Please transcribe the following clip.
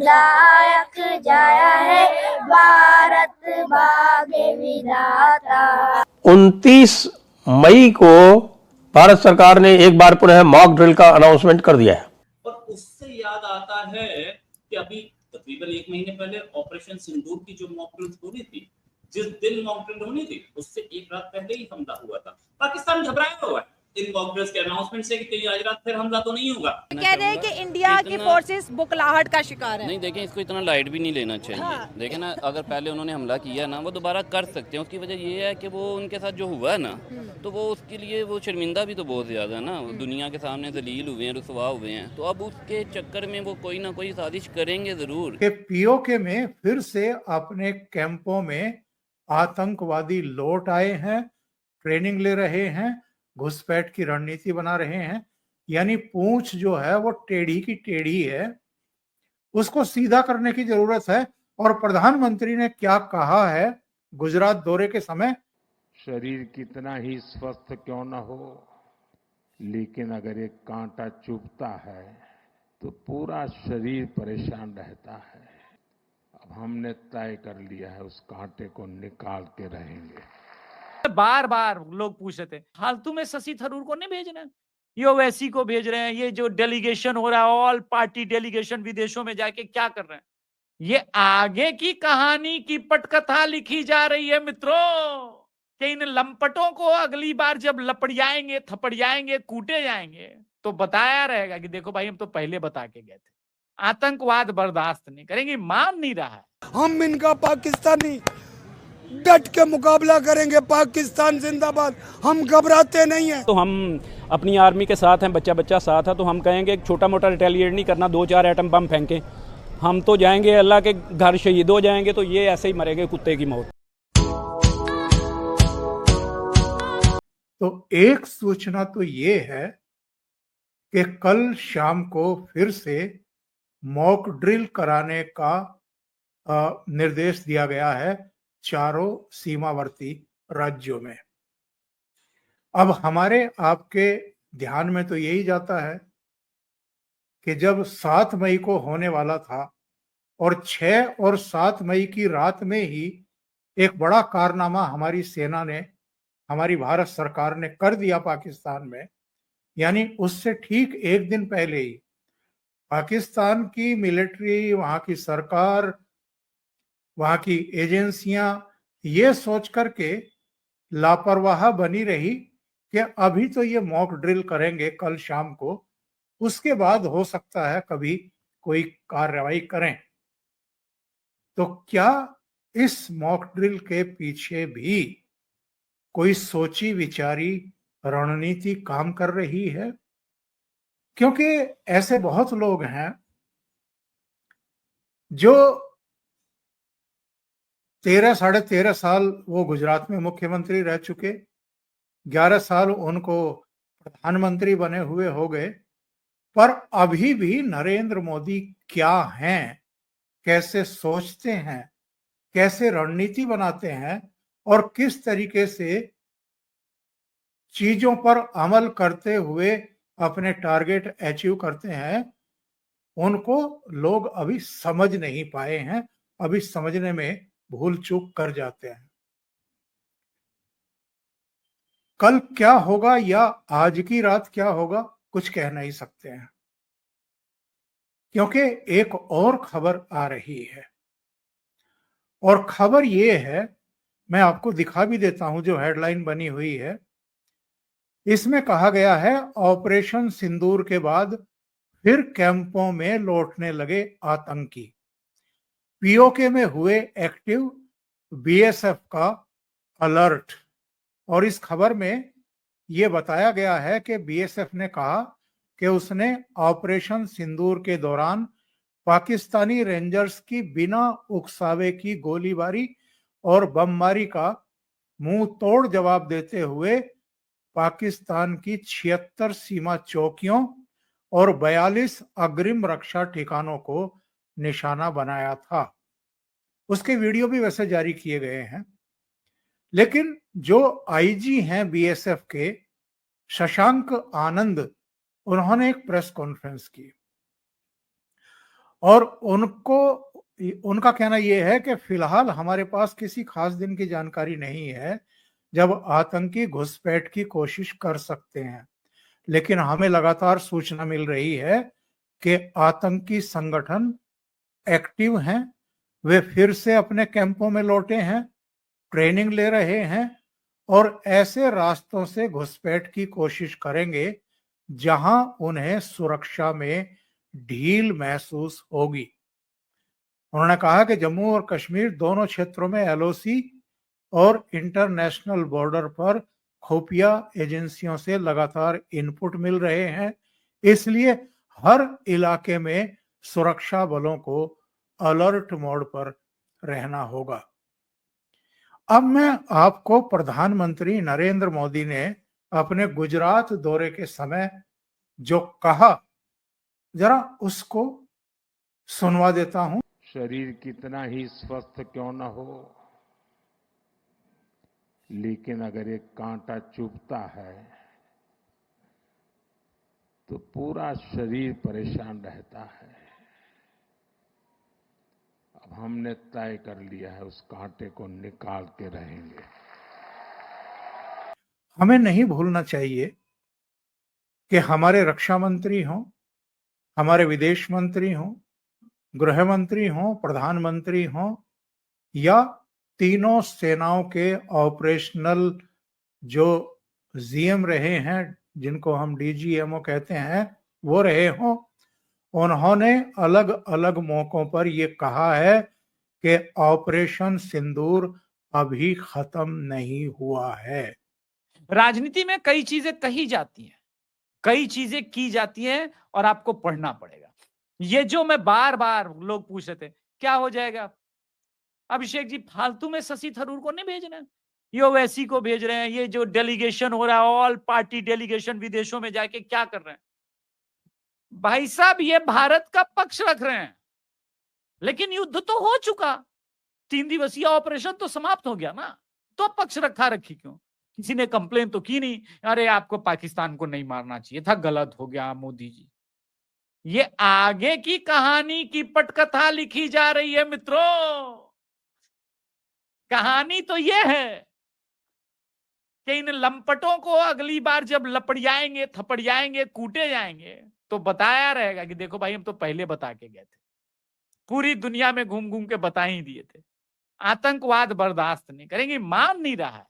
विधायक जाया है भारत भाग्य विधाता। 29 मई को भारत सरकार ने एक बार पुनः मॉक ड्रिल का अनाउंसमेंट कर दिया है। और उससे याद आता है कि अभी तकरीबन 1 महीने पहले ऑपरेशन सिंदूर की जो मॉक ड्रिल हुई थी, जिस दिन मॉक ड्रिल होनी थी उससे एक रात पहले ही हमला हुआ था। पाकिस्तान घबराया हुआ है इन मॉक ड्रिल्स के अनाउंसमेंट से कि कहीं आज रात फिर हमला तो नहीं होगा। कह रहे हैं कि इंडिया की फोर्सेस बुकलाहट का शिकार है। नहीं, देखें, इसको इतना लाइट भी नहीं लेना चाहिए। हाँ। देखें ना, अगर पहले उन्होंने हमला किया ना, वो दोबारा कर सकते हैं। उसकी वजह ये है कि वो उनके साथ जो हुआ है ना, तो वो उसके लिए वो शर्मिंदा भी तो बहुत ज़्यादा है ना, दुनिया के सामने जलील हुए हैं, रुसवा हुए हैं। तो अब उसके चक्कर में वो कोई ना कोई साजिश करेंगे ज़रूर। कि पीओके में फिर से अपने कैंपों में आतंकवादी लौट आए हैं, ट्रेनिंग ले रहे हैं, घुसपैठ की रणनीति बना रहे हैं। यानी पूंछ जो है वो टेढ़ी की टेढ़ी है, उसको सीधा करने की जरूरत है। और प्रधानमंत्री ने क्या कहा है गुजरात दौरे के समय, शरीर कितना ही स्वस्थ क्यों न हो, लेकिन अगर एक कांटा चुभता है तो पूरा शरीर परेशान रहता है। अब हमने तय कर लिया है उस कांटे को निकाल के रहेंगे। बार बार लोग पूछ रहे थे फालतू में शशि थरूर को नहीं भेज रहे हैं, ये ओवैसी को भेज रहे हैं, ये जो डेलीगेशन हो रहा है ऑल पार्टी डेलीगेशन विदेशों में जाके क्या कर रहे हैं, ये आगे की कहानी की पटकथा लिखी जा रही है मित्रों। कि इन लंपटों को अगली बार जब लपड़ियाएंगे, थपड़ियाएंगे, कूटे जाएंगे तो बताया रहेगा कि देखो भाई हम तो पहले बता के गए थे, आतंकवाद बर्दाश्त नहीं करेंगे। मान नहीं रहा है। हम इनका पाकिस्तानी डट के मुकाबला करेंगे। पाकिस्तान जिंदाबाद, हम घबराते नहीं हैं। तो हम अपनी आर्मी के साथ हैं, बच्चा बच्चा साथ है, तो हम कहेंगे एक छोटा मोटा रिटेलिएट नहीं करना, 2-4 एटम बम फेंके, हम तो जाएंगे अल्लाह के घर शहीद हो जाएंगे, तो ये ऐसे ही मरेंगे कुत्ते की मौत। तो एक सूचना तो ये है कि कल शाम को फिर से मॉक ड्रिल कराने का निर्देश दिया गया है चारों सीमावर्ती राज्यों में। अब हमारे आपके ध्यान में तो यही जाता है कि जब 7 मई को होने वाला था और 6 और 7 मई की रात में ही एक बड़ा कारनामा हमारी सेना ने, हमारी भारत सरकार ने कर दिया पाकिस्तान में। यानी उससे ठीक एक दिन पहले ही पाकिस्तान की मिलिट्री, वहां की सरकार, वहां की एजेंसियां ये सोच करके लापरवाह बनी रही कि अभी तो ये मॉक ड्रिल करेंगे कल शाम को, उसके बाद हो सकता है कभी कोई कार्रवाई करें। तो क्या इस मॉक ड्रिल के पीछे भी कोई सोची विचारी रणनीति काम कर रही है? क्योंकि ऐसे बहुत लोग हैं जो 13 साढ़े 13 साल वो गुजरात में मुख्यमंत्री रह चुके, 11 साल उनको प्रधानमंत्री बने हुए हो गए, पर अभी भी नरेंद्र मोदी क्या हैं, कैसे सोचते हैं, कैसे रणनीति बनाते हैं और किस तरीके से चीजों पर अमल करते हुए अपने टारगेट अचीव करते हैं, उनको लोग अभी समझ नहीं पाए हैं, अभी समझने में भूल चूक कर जाते हैं। कल क्या होगा या आज की रात क्या होगा कुछ कह नहीं सकते हैं, क्योंकि एक और खबर आ रही है। और खबर ये है, मैं आपको दिखा भी देता हूं जो हेडलाइन बनी हुई है। इसमें कहा गया है ऑपरेशन सिंदूर के बाद फिर कैंपों में लौटने लगे आतंकी, पीओके में हुए एक्टिव, बीएसएफ का अलर्ट। और इस खबर में यह बताया गया है कि बीएसएफ ने कहा कि उसने ऑपरेशन सिंदूर के दौरान पाकिस्तानी रेंजर्स की बिना उकसावे की गोलीबारी और बमबारी का मुंह तोड़ जवाब देते हुए पाकिस्तान की 76 सीमा चौकियों और 42 अग्रिम रक्षा ठिकानों को निशाना बनाया था। उसके वीडियो भी वैसे जारी किए गए हैं। लेकिन जो आईजी हैं बीएसएफ के, शशांक आनंद, उन्होंने एक प्रेस कॉन्फ्रेंस की और उनका कहना यह है कि फिलहाल हमारे पास किसी खास दिन की जानकारी नहीं है जब आतंकी घुसपैठ की कोशिश कर सकते हैं, लेकिन हमें लगातार सूचना मिल रही है कि आतंकी संगठन एक्टिव हैं, वे फिर से अपने कैंपों में लौटे हैं, ट्रेनिंग ले रहे हैं और ऐसे रास्तों से घुसपैठ की कोशिश करेंगे जहां उन्हें सुरक्षा में ढील महसूस होगी। उन्होंने कहा कि जम्मू और कश्मीर दोनों क्षेत्रों में एलओसी और इंटरनेशनल बॉर्डर पर खुफिया एजेंसियों से लगातार इनपुट मिल रहे हैं, इसलिए हर इलाके में सुरक्षा बलों को अलर्ट मोड पर रहना होगा। अब मैं आपको प्रधानमंत्री नरेंद्र मोदी ने अपने गुजरात दौरे के समय जो कहा, जरा उसको सुनवा देता हूं। शरीर कितना ही स्वस्थ क्यों न हो, लेकिन अगर एक कांटा चुभता है तो पूरा शरीर परेशान रहता है। अब हमने तय कर लिया है उस कांटे को निकाल के रहेंगे। हमें नहीं भूलना चाहिए कि हमारे रक्षा मंत्री हों, हमारे विदेश मंत्री हों, गृह मंत्री हों, प्रधानमंत्री हों या तीनों सेनाओं के ऑपरेशनल जो जीएम रहे हैं, जिनको हम डीजीएमओ कहते हैं, वो रहे हों, उन्होंने अलग अलग मौकों पर ये कहा है कि ऑपरेशन सिंदूर अभी खत्म नहीं हुआ है। राजनीति में कई चीजें कही जाती हैं, कई चीजें की जाती हैं और आपको पढ़ना पड़ेगा। ये जो मैं बार बार लोग पूछ रहे थे क्या हो जाएगा, अभिषेक जी फालतू में शशि थरूर को नहीं भेज रहे हैं, ये ओवैसी को भेज रहे हैं, ये जो डेलीगेशन हो रहा है ऑल पार्टी डेलीगेशन विदेशों में जाके क्या कर रहे हैं। भाई साहब ये भारत का पक्ष रख रहे हैं, लेकिन युद्ध तो हो चुका, 3 दिवसीय ऑपरेशन तो समाप्त हो गया ना, तो पक्ष रखा रखी क्यों? किसी ने कंप्लेन तो की नहीं, अरे आपको पाकिस्तान को नहीं मारना चाहिए था, गलत हो गया मोदी जी। ये आगे की कहानी की पटकथा लिखी जा रही है मित्रों। कहानी तो यह है कि इन लंपटों को अगली बार जब लपड़ियाएंगे, थपड़ियाएंगे, कूटे जाएंगे तो बताया रहेगा कि देखो भाई हम तो पहले बता के गए थे, पूरी दुनिया में घूम घूम के बता ही दिए थे। आतंकवाद बर्दाश्त नहीं करेंगे, मान नहीं रहा है।